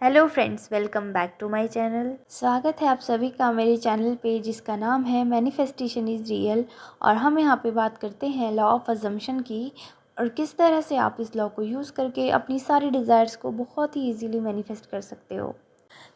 Hello friends, welcome back to my channel. स्वागत है आप सभी का मेरे चैनल पे जिसका नाम है मैनिफेस्टेशन इज़ रियल। और हम यहाँ पे बात करते हैं लॉ ऑफ अजम्पशन की और किस तरह से आप इस लॉ को यूज़ करके अपनी सारी डिज़ायर्स को बहुत ही इजीली मैनिफेस्ट कर सकते हो।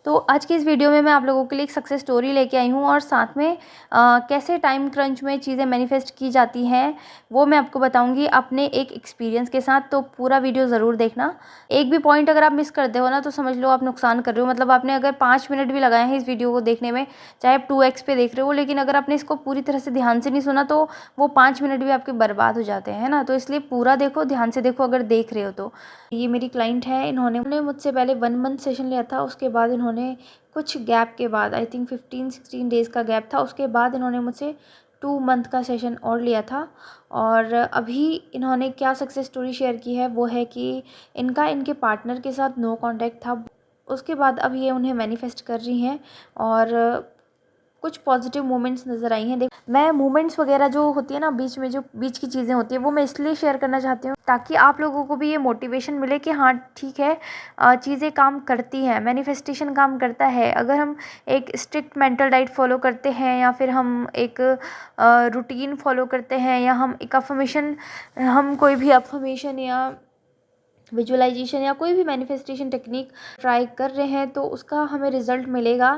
तो आज की इस वीडियो में मैं आप लोगों के लिए एक सक्सेस स्टोरी लेके आई हूँ और साथ में कैसे टाइम क्रंच में चीज़ें मैनिफेस्ट की जाती हैं वो मैं आपको बताऊँगी अपने एक एक्सपीरियंस के साथ। तो पूरा वीडियो ज़रूर देखना। एक भी पॉइंट अगर आप मिस करते हो ना तो समझ लो आप नुकसान कर रहे हो। मतलब आपने अगर 5 मिनट भी लगाए हैं इस वीडियो को देखने में, चाहे आप 2x पे देख रहे हो, लेकिन अगर आपने इसको पूरी तरह से ध्यान से नहीं सुना तो वो 5 मिनट भी आपके बर्बाद हो जाते हैं, है ना। तो इसलिए पूरा देखो, ध्यान से देखो अगर देख रहे हो तो। ये मेरी क्लाइंट है, इन्होंने मुझसे पहले 1 मंथ सेशन लिया था। उसके बाद इन्होंने कुछ गैप के बाद, आई थिंक 15-16 डेज़ का गैप था, उसके बाद इन्होंने मुझसे 2 मंथ का सेशन और लिया था। और अभी इन्होंने क्या सक्सेस स्टोरी शेयर की है वो है कि इनके पार्टनर के साथ नो कांटेक्ट था। उसके बाद अब ये उन्हें मैनिफेस्ट कर रही हैं और कुछ पॉजिटिव मोमेंट्स नज़र आई हैं। मैं मोमेंट्स वगैरह जो होती है ना, जो बीच की चीज़ें होती है, वो मैं इसलिए शेयर करना चाहती हूँ ताकि आप लोगों को भी ये मोटिवेशन मिले कि हाँ ठीक है, चीज़ें काम करती हैं, मैनिफेस्टेशन काम करता है। अगर हम एक स्ट्रिक्ट मेंटल डाइट फॉलो करते हैं या फिर हम एक रूटीन फॉलो करते हैं या हम एक अफर्मेशन, हम कोई भी अफर्मेशन या विजुअलाइजेशन या कोई भी मैनिफेस्टेशन टेक्निक ट्राई कर रहे हैं तो उसका हमें रिज़ल्ट मिलेगा।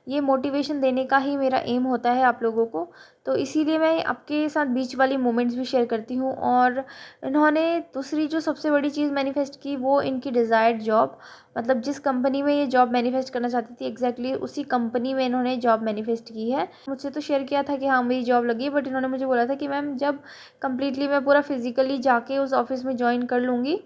ये मोटिवेशन देने का ही मेरा एम होता है आप लोगों को। तो इसीलिए मैं आपके साथ बीच वाली मोमेंट्स भी शेयर करती हूँ। और इन्होंने दूसरी जो सबसे बड़ी चीज़ मैनिफेस्ट की वो इनकी डिज़ायर्ड जॉब, मतलब जिस कंपनी में ये जॉब मैनिफेस्ट करना चाहती थी एग्जैक्टली उसी कंपनी में इन्होंने जॉब मैनिफेस्ट की है। मुझसे तो शेयर किया था कि हाँ मेरी जॉब लगी है, बट इन्होंने मुझे बोला था कि मैम जब कम्प्लीटली मैं पूरा फिज़िकली जाके उस ऑफिस में ज्वाइन कर लूँगी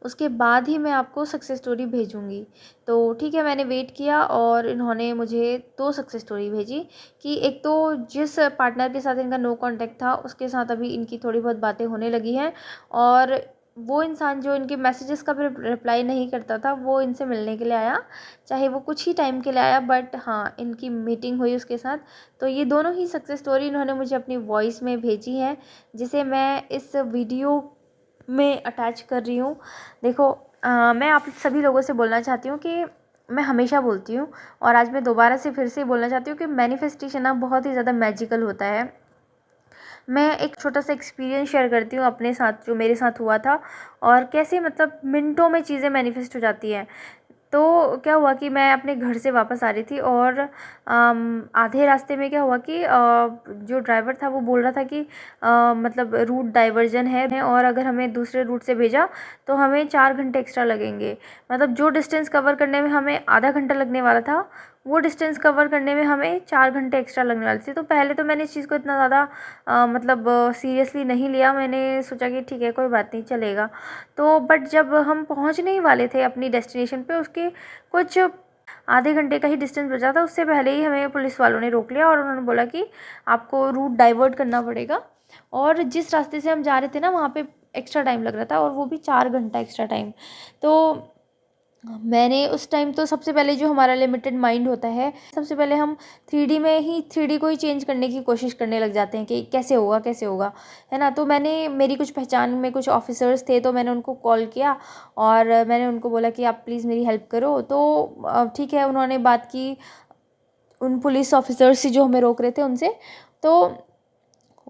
उसके बाद ही मैं आपको सक्सेस स्टोरी भेजूँगी। तो ठीक है, मैंने वेट किया और इन्होंने मुझे 2 सक्सेस स्टोरी भेजी कि एक तो जिस पार्टनर के साथ इनका नो कांटेक्ट था उसके साथ अभी इनकी थोड़ी बहुत बातें होने लगी हैं। और वो इंसान जो इनके मैसेजेस का भी रिप्लाई नहीं करता था वो इनसे मिलने के लिए आया, चाहे वो कुछ ही टाइम के लिए आया, बट हाँ इनकी मीटिंग हुई उसके साथ। तो ये दोनों ही सक्सेस स्टोरी इन्होंने मुझे अपनी वॉइस में भेजी है जिसे मैं इस वीडियो में अटैच कर रही हूँ। देखो, मैं आप सभी लोगों से बोलना चाहती हूँ कि मैं हमेशा बोलती हूँ और आज मैं दोबारा से फिर से बोलना चाहती हूँ कि मैनिफेस्टेशन ना बहुत ही ज़्यादा मैजिकल होता है। मैं एक छोटा सा एक्सपीरियंस शेयर करती हूँ अपने साथ, जो मेरे साथ हुआ था और कैसे मतलब मिनटों में चीज़ें मैनिफेस्ट हो जाती हैं। तो क्या हुआ कि मैं अपने घर से वापस आ रही थी और आधे रास्ते में क्या हुआ कि जो ड्राइवर था वो बोल रहा था कि मतलब रूट डाइवर्जन है और अगर हमें दूसरे रूट से भेजा तो हमें 4 घंटे एक्स्ट्रा लगेंगे। मतलब जो डिस्टेंस कवर करने में हमें आधा घंटा लगने वाला था वो डिस्टेंस कवर करने में हमें 4 घंटे एक्स्ट्रा लगने वाले थे। तो पहले तो मैंने इस चीज़ को इतना ज़्यादा मतलब सीरियसली नहीं लिया। मैंने सोचा कि ठीक है कोई बात नहीं, चलेगा। तो बट जब हम पहुंचने ही वाले थे अपनी डेस्टिनेशन पे, उसके कुछ आधे घंटे का ही डिस्टेंस बचा था, उससे पहले ही हमें पुलिस वालों ने रोक लिया और उन्होंने बोला कि आपको रूट डाइवर्ट करना पड़ेगा। और जिस रास्ते से हम जा रहे थे ना वहाँ पे एक्स्ट्रा टाइम लग रहा था और वो भी 4 घंटा एक्स्ट्रा टाइम। तो मैंने उस टाइम तो सबसे पहले जो हमारा लिमिटेड माइंड होता है, सबसे पहले हम 3D को ही चेंज करने की कोशिश करने लग जाते हैं कि कैसे होगा, है ना। तो मैंने, मेरी कुछ पहचान में कुछ ऑफिसर्स थे तो मैंने उनको कॉल किया और मैंने उनको बोला कि आप प्लीज़ मेरी हेल्प करो। तो ठीक है, उन्होंने बात की उन पुलिस ऑफिसर्स से जो हमें रोक रहे थे उनसे। तो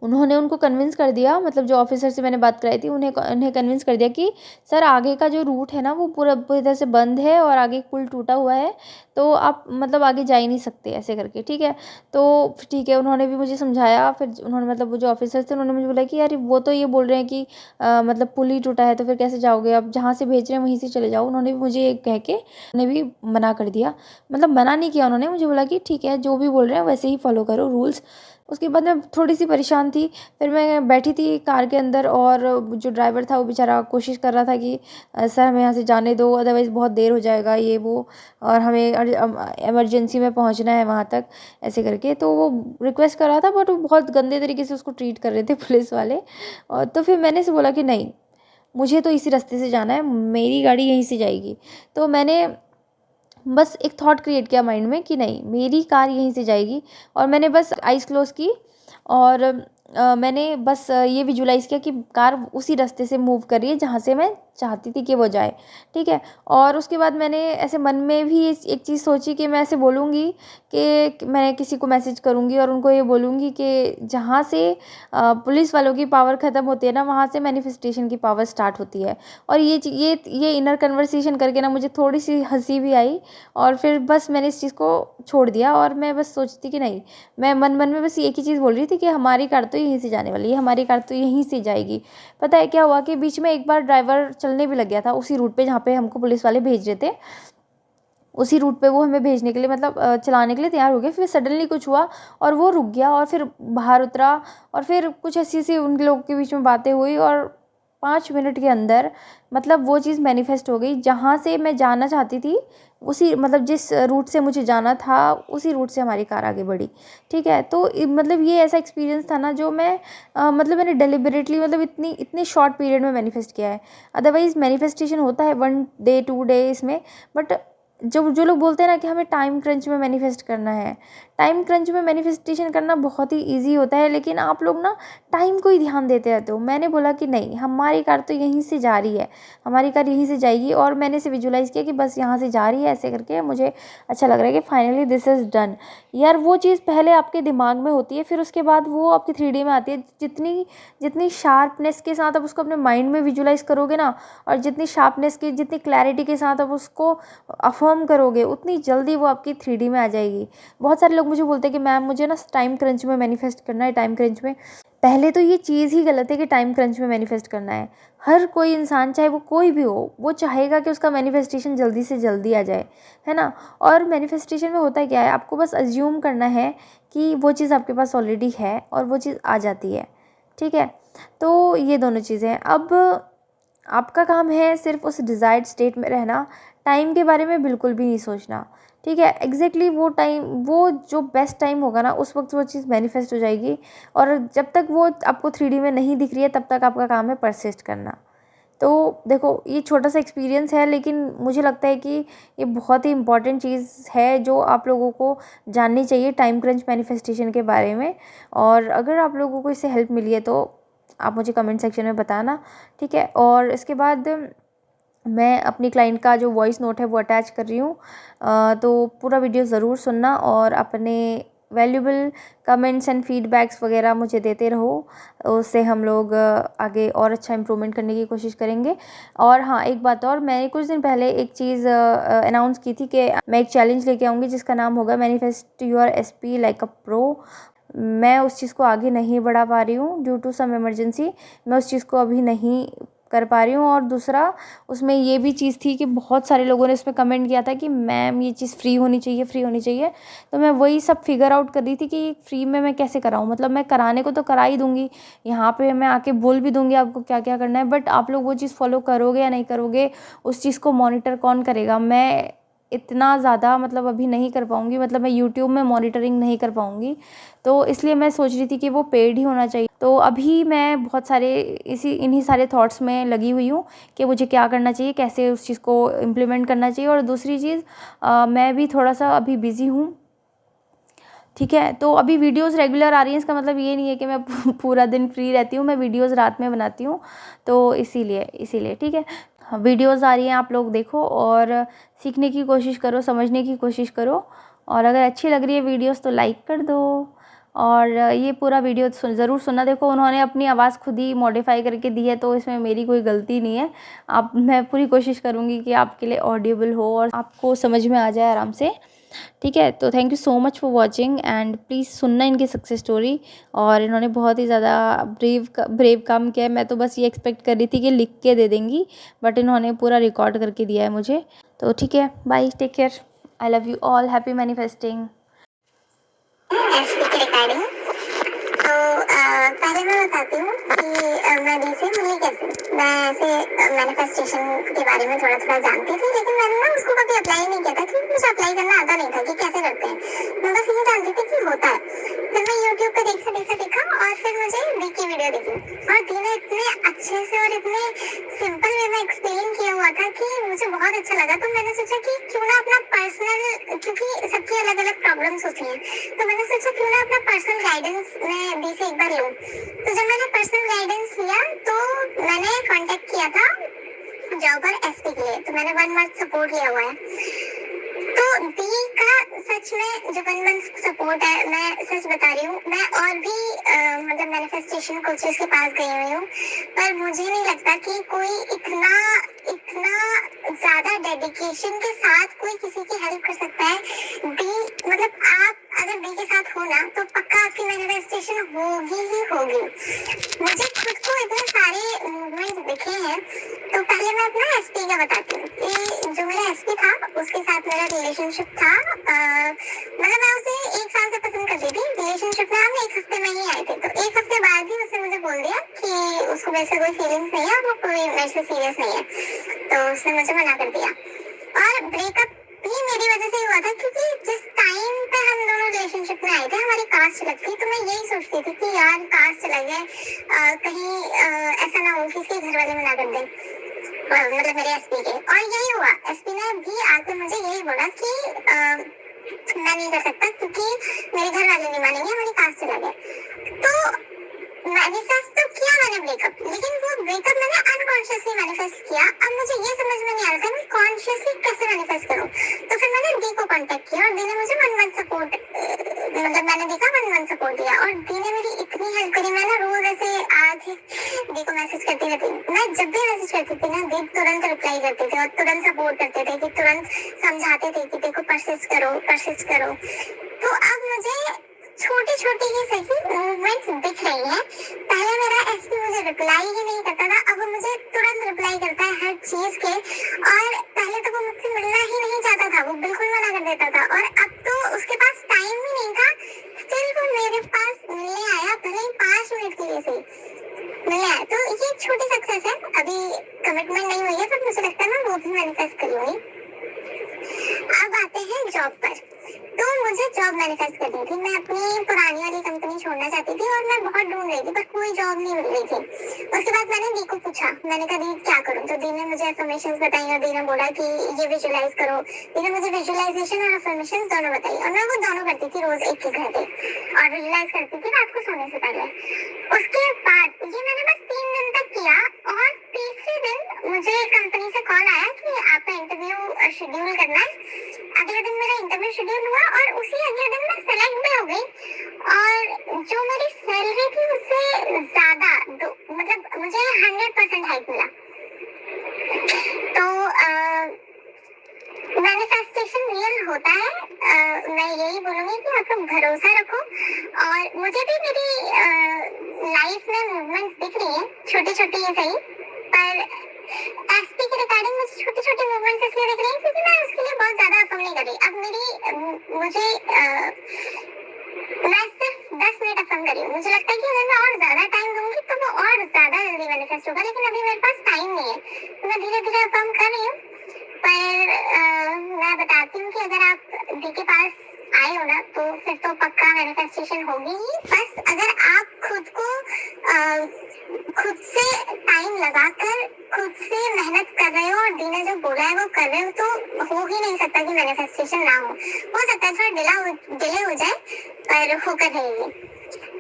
उन्होंने उनको कन्विंस कर दिया, मतलब जो ऑफिसर से मैंने बात कराई थी उन्हें कन्विंस कर दिया कि सर आगे का जो रूट है ना वो पूरी तरह से बंद है और आगे पुल टूटा हुआ है, तो आप मतलब आगे जा ही नहीं सकते ऐसे करके, ठीक है। तो ठीक है, उन्होंने भी मुझे समझाया। फिर उन्होंने, मतलब वो जो ऑफिसर थे उन्होंने मुझे बोला कि यार वो तो ये बोल रहे हैं कि मतलब पुल ही टूटा है तो फिर कैसे जाओगे, आप जहाँ से भेज रहे हैं वहीं से चले जाओ। उन्होंने भी मुझे ये कह के उन्होंने भी मना कर दिया, मतलब मना नहीं किया उन्होंने, मुझे बोला कि ठीक है जो भी बोल रहे हैं वैसे ही फॉलो करो रूल्स। उसके बाद मैं थोड़ी सी परेशान थी। फिर मैं बैठी थी कार के अंदर और जो ड्राइवर था वो बेचारा कोशिश कर रहा था कि सर हमें यहाँ से जाने दो, अदरवाइज़ बहुत देर हो जाएगा ये वो, और हमें इमरजेंसी में पहुँचना है वहाँ तक, ऐसे करके। तो वो रिक्वेस्ट कर रहा था बट वो बहुत गंदे तरीके से उसको ट्रीट कर रहे थे पुलिस वाले। और तो फिर मैंने से बोला कि नहीं, मुझे तो इसी रास्ते से जाना है, मेरी गाड़ी यहीं से जाएगी। तो मैंने बस एक थॉट क्रिएट किया माइंड में कि नहीं, मेरी कार यहीं से जाएगी। और मैंने बस आइज़ क्लोज़ की और मैंने बस ये विजुलाइज़ किया कि कार उसी रास्ते से मूव कर रही है जहाँ से मैं चाहती थी कि वो जाए, ठीक है। और उसके बाद मैंने ऐसे मन में भी एक चीज़ सोची कि मैं ऐसे बोलूँगी कि मैं किसी को मैसेज करूँगी और उनको ये बोलूँगी कि जहाँ से पुलिस वालों की पावर ख़त्म होती है ना, वहाँ से मैनिफेस्टेशन की पावर स्टार्ट होती है। और ये इनर कन्वर्सेशन करके ना मुझे थोड़ी सी हंसी भी आई, और फिर बस मैंने इस चीज़ को छोड़ दिया। और मैं बस सोचती कि नहीं, मैं मन मन में बस एक ही चीज़ बोल रही थी कि हमारी कार तो यहीं से जाने वाली है, हमारी कार तो यहीं से जाएगी। पता है क्या हुआ कि बीच में एक बार ड्राइवर चलने भी लग गया था उसी रूट पे जहाँ पे हमको पुलिस वाले भेज रहे थे। उसी रूट पे वो हमें भेजने के लिए मतलब चलाने के लिए तैयार हो गए। फिर सडनली कुछ हुआ और वो रुक गया और फिर बाहर उतरा, और फिर कुछ ऐसी उन लोगों के बीच में बातें हुई, और 5 मिनट के अंदर मतलब वो चीज़ मैनिफेस्ट हो गई। जहाँ से मैं जाना चाहती थी, उसी मतलब जिस रूट से मुझे जाना था उसी रूट से हमारी कार आगे बढ़ी, ठीक है। तो मतलब ये ऐसा एक्सपीरियंस था ना जो मैं मतलब मैंने डेलिबरेटली मतलब इतने शॉर्ट पीरियड में मैनिफेस्ट किया है। अदरवाइज़ मैनिफेस्टेशन होता है 1 डे 2 डे इसमें, बट जो लोग बोलते हैं ना कि हमें टाइम क्रंच में मैनिफेस्ट करना है, टाइम क्रंच में मैनिफेस्टेशन करना बहुत ही ईजी होता है, लेकिन आप लोग ना टाइम को ही ध्यान देते रहते हो। मैंने बोला कि नहीं, हमारी कार तो यहीं से जा रही है, हमारी कार यहीं से जाएगी, और मैंने इसे विजुलाइज़ किया कि बस यहाँ से जा रही है, ऐसे करके मुझे अच्छा लग रहा है कि फाइनली दिस इज़ डन। यार वो चीज़ पहले आपके दिमाग में होती है, फिर उसके बाद वो आपकी 3D में आती है। जितनी जितनी शार्पनेस के साथ आप उसको अपने माइंड में विजुलाइज़ करोगे ना, और जितनी शार्पनेस की जितनी क्लैरिटी के साथ आप उसको अफर्म करोगे, उतनी जल्दी वो आपकी 3D में आ जाएगी। बहुत सारे लोग मुझे बोलते हैं कि मैम मुझे ना टाइम क्रंच में मैनिफेस्ट करना है, टाइम क्रंच में। पहले तो ये चीज़ ही गलत है कि टाइम क्रंच में मैनिफेस्ट करना है। हर कोई इंसान, चाहे वो कोई भी हो, वो चाहेगा कि उसका मैनिफेस्टेशन जल्दी से जल्दी आ जाए, है ना। और मैनिफेस्टेशन में होता क्या है, आपको बस अज्यूम करना है कि वो चीज़ आपके पास ऑलरेडी है और वो चीज़ आ जाती है, ठीक है। तो ये दोनों चीज़ें हैं। अब आपका काम है सिर्फ उस डिज़ायर्ड स्टेट में रहना, टाइम के बारे में बिल्कुल भी नहीं सोचना, ठीक है। एग्जैक्टली वो टाइम, वो जो बेस्ट टाइम होगा ना, उस वक्त वो चीज़ मैनिफेस्ट हो जाएगी। और जब तक वो आपको 3D में नहीं दिख रही है, तब तक आपका काम है परसिस्ट करना। तो देखो, ये छोटा सा एक्सपीरियंस है, लेकिन मुझे लगता है कि ये बहुत ही इंपॉर्टेंट चीज़ है जो आप लोगों को जाननी चाहिए टाइम क्रंच मैनिफेस्टेशन के बारे में। और अगर आप लोगों को इससे हेल्प मिली है तो आप मुझे कमेंट सेक्शन में बताना, ठीक है। और इसके बाद मैं अपनी क्लाइंट का जो वॉइस नोट है वो अटैच कर रही हूँ, तो पूरा वीडियो ज़रूर सुनना और अपने वैल्यूबल कमेंट्स एंड फीडबैक्स वगैरह मुझे देते रहो। उससे हम लोग आगे और अच्छा इम्प्रूवमेंट करने की कोशिश करेंगे। और हाँ, एक बात और, मैंने कुछ दिन पहले एक चीज़ अनाउंस की थी कि मैं एक चैलेंज लेके आऊँगी जिसका नाम होगा manifest your SP like a pro. मैं उस चीज़ को आगे नहीं बढ़ा पा रही हूँ ड्यू टू सम इमरजेंसी, मैं उस चीज़ को अभी नहीं कर पा रही हूँ। और दूसरा, उसमें ये भी चीज़ थी कि बहुत सारे लोगों ने उसमें कमेंट किया था कि मैम ये चीज़ फ्री होनी चाहिए, फ्री होनी चाहिए। तो मैं वही सब फिगर आउट कर रही थी कि फ्री में मैं कैसे कराऊँ। मतलब मैं कराने को तो करा ही दूँगी, यहाँ पे मैं आके बोल भी दूँगी आपको क्या क्या करना है, बट आप लोग वो चीज़ फॉलो करोगे या नहीं करोगे, उस चीज़ को मॉनिटर कौन करेगा। मैं इतना ज़्यादा मतलब अभी नहीं कर पाऊँगी, मतलब मैं यूट्यूब में मॉनिटरिंग नहीं कर पाऊँगी, तो इसलिए मैं सोच रही थी कि वो पेड ही होना चाहिए। तो अभी मैं बहुत सारे इन्हीं सारे थॉट्स में लगी हुई हूँ कि मुझे क्या करना चाहिए, कैसे उस चीज़ को इम्प्लीमेंट करना चाहिए। और दूसरी चीज़, मैं भी थोड़ा सा अभी बिज़ी हूँ, ठीक है। तो अभी वीडियोस रेगुलर आ रही हैं, इसका मतलब ये नहीं है कि मैं पूरा दिन फ्री रहती हूँ, मैं वीडियोस रात में बनाती हूँ, तो इसीलिए ठीक है। वीडियोस आ रही हैं, आप लोग देखो और सीखने की कोशिश करो, समझने की कोशिश करो। और अगर अच्छी लग रही है वीडियोस तो लाइक कर दो, और ये पूरा वीडियो ज़रूर सुनना। देखो, उन्होंने अपनी आवाज़ खुद ही मॉडिफाई करके दी है, तो इसमें मेरी कोई गलती नहीं है। मैं पूरी कोशिश करूँगी कि आपके लिए ऑडिबल हो और आपको समझ में आ जाए आराम से, ठीक है। तो thank you so much for watching, and please सुनना इनकी सक्सेस स्टोरी। और इन्होंने बहुत ही ज़्यादा ब्रेव काम किया है। मैं तो बस ये एक्सपेक्ट कर रही थी कि लिख के दे देंगी, बट इन्होंने पूरा रिकॉर्ड करके दिया है मुझे। तो ठीक है, bye, take care, I love you all, happy manifesting. तो पहले मैं बताती हूँ कि मैं से मिली कैसे। मैं ऐसे मैनिफेस्टेशन के बारे में थोड़ा थोड़ा जानती थी, लेकिन मैंने ना उसको कभी अप्लाई नहीं किया था क्योंकि मुझे अप्लाई करना आता नहीं था कि कैसे करते हैं। मैं बस ये जानती थी कि होता है। फिर मैं यूट्यूब पे देखा और फिर मुझे दी की वीडियो देखी, और दी ने इतने अच्छे से और इतने सिंपल वे में एक्सप्लेन किया हुआ था कि मुझे बहुत अच्छा लगा। तो मैंने सोचा कि क्यों ना अपना पर्सनल, क्योंकि सबकी अलग अलग प्रॉब्लम्स होती हैं, तो मैंने सोचा क्यों ना अपना पर्सनल गाइडेंस मैं दी से एक बार लूँ। तो जब मैंने पर्सनल गाइडेंस लिया तो मैंने कांटेक्ट किया था जॉब और एसपी के लिए, तो मैंने 1 मंथ सपोर्ट लिया हुआ है। तो दी का सच में जो 1 मंथ सपोर्ट है, मैं सच बता रही हूँ, मैं और भी मतलब मैनिफेस्टेशन कोचेस के पास गई हुई हूँ, पर मुझे नहीं लगता कि कोई इतना इतना ज्यादा डेडिकेशन के साथ कोई किसी की हेल्प कर सकता है। दी मतलब आप अगर दी के साथ हो ना, तो पक्का आपकी मैनिफेस्टेशन होगी ही होगी। मुझे खुद को इतने सारे मूवमेंट्स दिखे हैं। तो पहले मैं अपना एसपी का बताती हूँ कि जो मेरा एसपी था उसके साथ मेरा रिलेशनशिप था। मतलब मैं उसे 1 साल से पसंद करती थी। रिलेशनशिप में हम 1 हफ्ते में ही आए थे, तो 1 हफ्ते बाद ही उसने मुझे बोल दिया कि उसको मेरे से कोई फीलिंग्स नहीं है, वो कोई मेरे से सीरियस नहीं है। तो उसने मुझे मना कर दिया और ब्रेकअप भी मेरी वजह से ही हुआ था, क्योंकि जिस टाइम पे हम दोनों रिलेशनशिप में आए थे हमारी कास्ट अलग थी। तो मैं यही सोचती थी कि यार कास्ट अलग है, कहीं ऐसा ना हो कि इसके घर वाले मना कर दें, मतलब मेरे एसपी के। और यही हुआ, एसपी ने भी आके मुझे यही बोला कि मैं नहीं कर सकता क्योंकि मेरे घर वाले नहीं मानेंगे, हमारी कास्ट अलग है। तो मैनिफेस्ट तो किया मैंने ब्रेकअप, लेकिन वो ब्रेकअप मैंने अनकॉन्शियसली मैनिफेस्ट किया। अब मुझे ये समझ में नहीं आ रहा था मैं कॉन्शियसली कैसे मैनिफेस्ट करूं। तो फिर मैंने डी को कांटेक्ट किया और डी ने मुझे 1 मंथ सपोर्ट, मतलब मैंने डी का 1 मंथ सपोर्ट दिया और डी ने मेरी इतनी हेल्प करी। मैं ना रोज ऐसे आज डी को मैसेज करती रहती हूँ। मैं जब भी मैसेज करती थी ना, डी तुरंत रिप्लाई करते थे और तुरंत सपोर्ट करते थे, कि तुरंत समझाते थे कि देखो परसिस्ट करो परसिस्ट करो। तो अब मुझे छोटी छोटी ही सही मूवमेंट्स दिख रही है। पहले मेरा एसपी मुझे रिप्लाई ही नहीं करता था, अब वो मुझे तुरंत रिप्लाई करता है हर चीज के। और पहले तो वो मुझसे मिलना ही नहीं चाहता था, वो बिल्कुल मना कर देता था। और अब तो उसके पास टाइम ही नहीं था, स्टिल वो मेरे पास मिलने आया, भले ही 5 मिनट के लिए सही मिलने आया। तो ये छोटी सक्सेस है, अभी कमिटमेंट नहीं हुई है, पर मुझे लगता है मैं वो भी मैनिफेस्ट करूंगी। अब आते हैं जॉब पर। तो मुझे जॉब मैनिफेस्ट करनी थी। मैं अपनी पुरानी वाली कंपनी छोड़ना चाहती थी और मैं बहुत ढूंढ रही थी, पर कोई जॉब नहीं मिल रही थी। उसके बाद मैंने दी को पूछा, मैंने कहा दी क्या करूं। तो दी ने मुझे अफर्मेशंस बताई और दी ने बोला कि ये विजुलाइज करो। दी ने मुझे विजुलाइजेशन और अफर्मेशंस दोनों बताई और मैं वो दोनों करती थी रोज एक एक घंटे, और विजुलाइज करती थी रात को सोने से पहले। उसके बाद ये मैंने बस 3 दिन तक किया और तीसरे दिन मुझे कंपनी से कॉल आया कि आपका इंटरव्यू शेड्यूल करना है। अगले दिन मेरा इंटरव्यू शेड्यूल हुआ और उसी अगले दिन मैं सेलेक्ट भी हो गई। और जो मेरी सैलरी थी उससे ज्यादा मतलब मुझे 100% हाइक मिला। तो मैनिफेस्टेशन रियल होता है। मैं यही बोलूंगी कि आप लोग भरोसा रखो। और मुझे भी मेरी लाइफ में मूवमेंट दिख रही है, छोटी छोटी ही सही, पर एसपी के रिगार्डिंग मुझे छोटी छोटी मूवमेंट्स इसलिए दिख रही है क्योंकि मैं उसके लिए बहुत ज्यादा अफर्म नहीं कर रही। अब मुझे मैं सिर्फ 10 मिनट अफर्म कर रही हूँ। मुझे लगता है कि अगर मैं और ज्यादा टाइम दूंगी तो वो और ज्यादा जल्दी मैनिफेस्ट होगा, लेकिन अभी मेरे पास टाइम नहीं है, तो मैं धीरे धीरे अफर्म कर रही हूँ। पर मैं बताती हूँ कि अगर आप डी के पास आए हो ना, तो फिर तो पक्का मैनिफेस्टेशन होगी ही। बस अगर आप खुद से टाइम लगाकर खुद से मेहनत कर रहे हो और दी ने जो बोला है वो कर रहे हो, तो हो ही नहीं सकता कि मैनिफेस्टेशन ना हो सकता है थोड़ा डिले हो जाए, पर होकर रहेगी।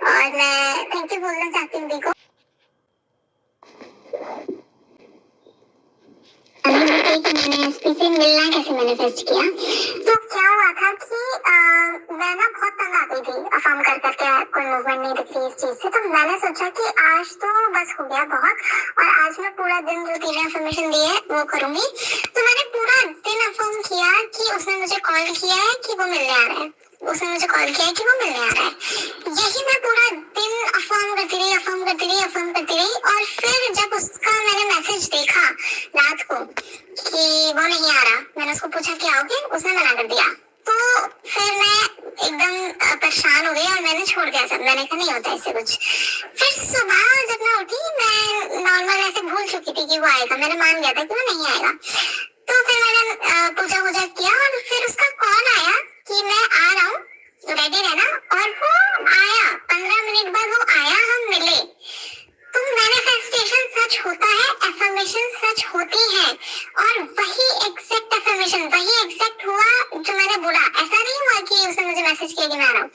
और मैं थैंक यू बोलना चाहती हूँ दी को। मैंने एसपी से मिलना कैसे मैनिफेस्ट किया। तो क्या हुआ था कि मैं ना बहुत तंग आ गई थी अफर्म कर करके, कोई मूवमेंट नहीं दिख रही इस चीज से। तो मैंने सोचा कि आज तो बस हो गया बहुत, और आज मैं पूरा दिन जो तीन अफर्मेशन दी है वो करूंगी। तो मैंने पूरा दिन अफर्म किया कि उसने मुझे कॉल किया है कि वो मिलने आ रहा है, उसने मुझे कॉल किया है कि वो मिलने आ रहा है। यही मैं पूरा दिन अफर्म करती रही अफर्म करती रही अफर्म करती रही। और फिर जब उसका मैंने मैसेज देखा रात को कि वो नहीं आ रहा, मैंने उसको पूछा कि आओगे, उसने मना कर दिया। तो फिर मैं एकदम परेशान हो गई और मैंने छोड़ दिया सब। मैंने कहा नहीं होता इससे कुछ। फिर सुबह जब मैं उठी, मैं नॉर्मल ऐसे भूल चुकी थी कि वो आएगा, मैंने मान लिया था कि वो नहीं आएगा। तो फिर मैंने पूजा किया और फिर उसका कॉल आया कि मैं आ रहा हूँ, रेडी रहना। और वो आया, 15 मिनट बाद वो आया, हम मिले। तो मैनिफेस्टेशन सच होता है, अफर्मेशन सच होती है, और वही एग्जैक्ट अफर्मेशन, वही एग्जैक्ट हुआ जो मैंने बोला। ऐसा नहीं हुआ कि उसने मुझे मैसेज किया कि मैं आ रहा हूँ,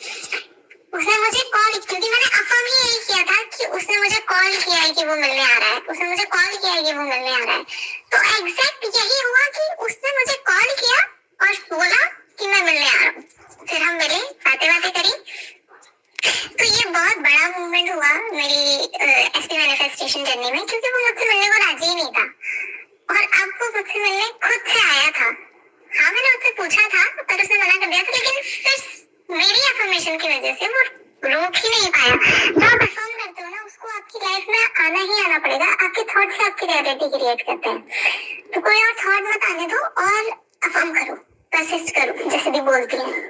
उसने मुझे कॉल, क्योंकि मैंने अफर्म ही यही किया था कि उसने मुझे कॉल किया है कि वो मिलने आ रहा है, उसने मुझे कॉल किया है कि वो मिलने आ रहा है। तो एग्जैक्ट यही हुआ कि उसने मुझे कॉल किया और बोला कि मैं मिलने आ रहा हूँ। फिर हम मिले, बातें करी। तो ये बहुत बड़ा मूवमेंट हुआ मेरी एसपी मैनिफेस्टेशन जर्नी में, क्योंकि वो मुझसे मिलने को राजी ही नहीं था और अब वो मुझसे मिलने खुद से आया था। हाँ, मैंने उससे पूछा था पर उसने मना कर दिया था, लेकिन फिर मेरी अफर्मेशन की वजह से वो रोक ही नहीं पाया। जो आप अफर्म करते हो ना, उसको आपकी लाइफ में आना ही आना पड़ेगा। आपके थॉट से आपकी रियलिटी क्रिएट करते हैं। तो कोई और थॉट मत आने दो और अफर्म करो, परसिस्ट करो, जैसे भी बोलती है।